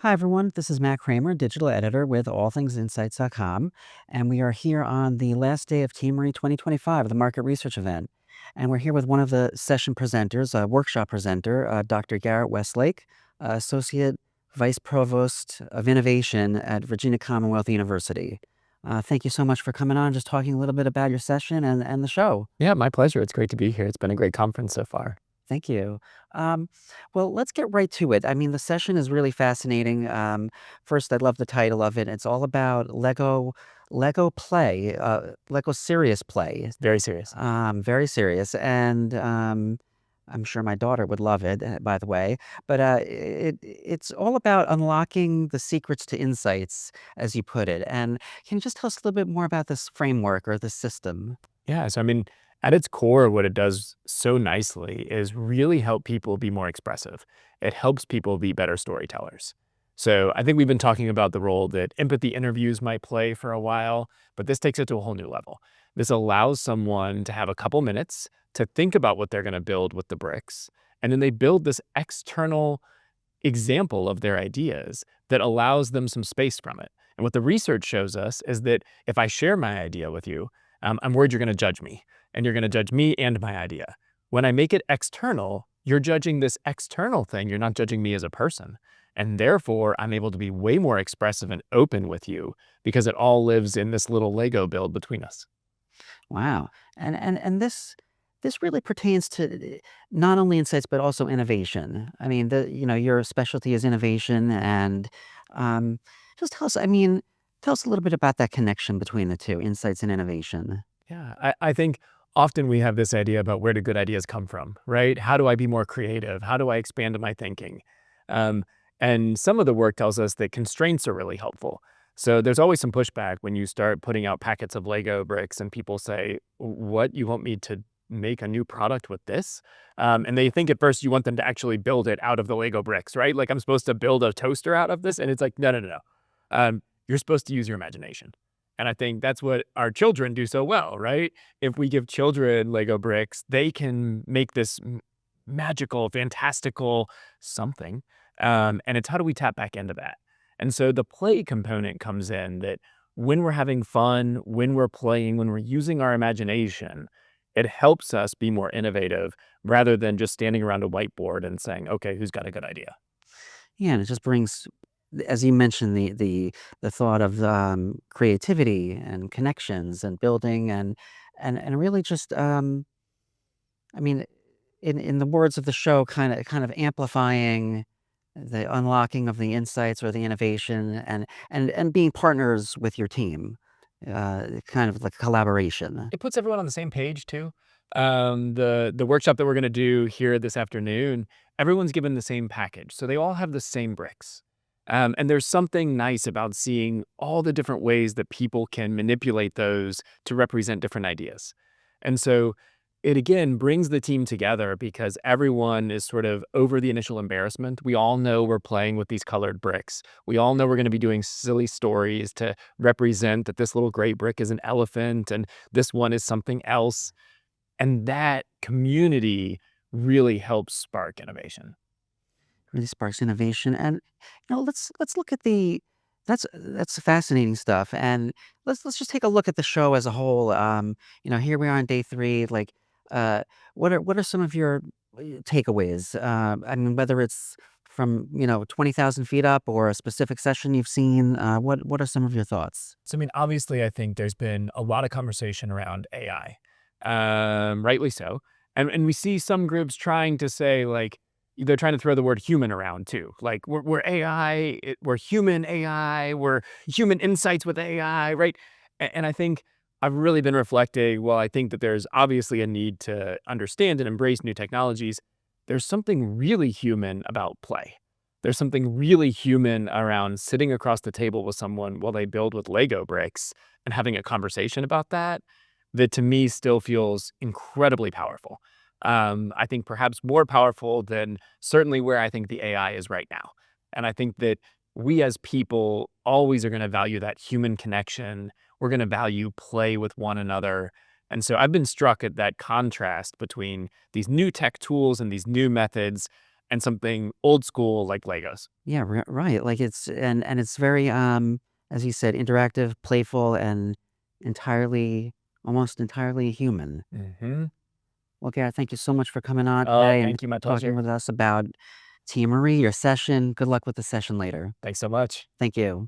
Hi, everyone. This is Matt Kramer, digital editor with allthingsinsights.com. And we are here on the last day of TMRE 2025, the market research event. And we're here with one of the session presenters, a workshop presenter, Dr. Garrett Westlake, Associate Vice Provost of Innovation at Virginia Commonwealth University. Thank you so much for coming on, just talking a little bit about your session and the show. Yeah, my pleasure. It's great to be here. It's been a great conference so far. Thank you. Um, well, let's get right to it. I mean, the session is really fascinating. First, I love the title of it. It's all about Lego play, Lego serious play. Very serious. Very serious, and I'm sure my daughter would love it. By the way, but it's all about unlocking the secrets to insights, as you put it. And can you just tell us a little bit more about this framework or this system? Yeah. So, I mean, at its core, what it does so nicely is really help people be more expressive. It helps people be better storytellers. So, I think we've been talking about the role that empathy interviews might play for a while, but this takes it to a whole new level. This allows someone to have a couple minutes to think about what they're going to build with the bricks. And then they build this external example of their ideas that allows them some space from it. And what the research shows us is that if I share my idea with you, I'm worried you're going to judge me, and you're going to judge me and my idea. When I make it external, you're judging this external thing. You're not judging me as a person. And therefore, I'm able to be way more expressive and open with you because it all lives in this little Lego build between us. Wow. And this really pertains to not only insights but also innovation. I mean, your specialty is innovation and um just tell us a little bit about that connection between the two, insights and innovation. Yeah, I think often we have this idea about where do good ideas come from, right? How do I be more creative? How do I expand my thinking? Um, and some of the work tells us that constraints are really helpful. So there's always some pushback when you start putting out packets of Lego bricks and people say, what, you want me to make a new product with this? And they think at first you want them to actually build it out of the Lego bricks, right? Like I'm supposed to build a toaster out of this. And it's like, no, no, no, no. You're supposed to use your imagination. And I think that's what our children do so well, right? If we give children Lego bricks, they can make this magical, fantastical something. And it's how do we tap back into that? And so the play component comes in that when we're having fun, when we're playing, when we're using our imagination, it helps us be more innovative rather than just standing around a whiteboard and saying, okay, who's got a good idea? Yeah, and it just brings, as you mentioned, the thought of creativity and connections and building and really just I mean, in the words of the show, kind of amplifying the unlocking of the insights or the innovation and being partners with your team, kind of like collaboration. It puts everyone on the same page too. The workshop that we're gonna do here this afternoon, everyone's given the same package, so they all have the same bricks. And there's something nice about seeing all the different ways that people can manipulate those to represent different ideas. And so it again brings the team together because everyone is sort of over the initial embarrassment. We all know we're playing with these colored bricks. We all know we're going to be doing silly stories to represent that this little gray brick is an elephant and this one is something else. And that community really helps spark innovation. Really sparks innovation, and let's look at the that's fascinating stuff, and let's just take a look at the show as a whole. Here we are on day three. Like, what are some of your takeaways? I mean, whether it's from 20,000 feet up or a specific session you've seen. What are some of your thoughts? So, I mean, obviously, I think there's been a lot of conversation around AI, rightly so. And we see some groups trying to say, like, they're trying to throw the word human around too. Like, we're AI, we're human AI, we're human insights with AI, right? And I think I've really been reflecting, well, I think that there's obviously a need to understand and embrace new technologies. There's something really human about play. There's something really human around sitting across the table with someone while they build with Lego bricks and having a conversation about that, that to me still feels incredibly powerful. I think perhaps more powerful than certainly where I think the AI is right now. And I think that we as people always are going to value that human connection. We're going to value play with one another. And so I've been struck at that contrast between these new tech tools and these new methods and something old school like Legos. Yeah, right, like, it's and it's very, as you said, interactive, playful, and entirely almost entirely human. Mhm. Well, Garrett, thank you so much for coming on Oh, today and thank you, my talking pleasure. with us about TMRE, your session. Good luck with the session later. Thanks so much. Thank you.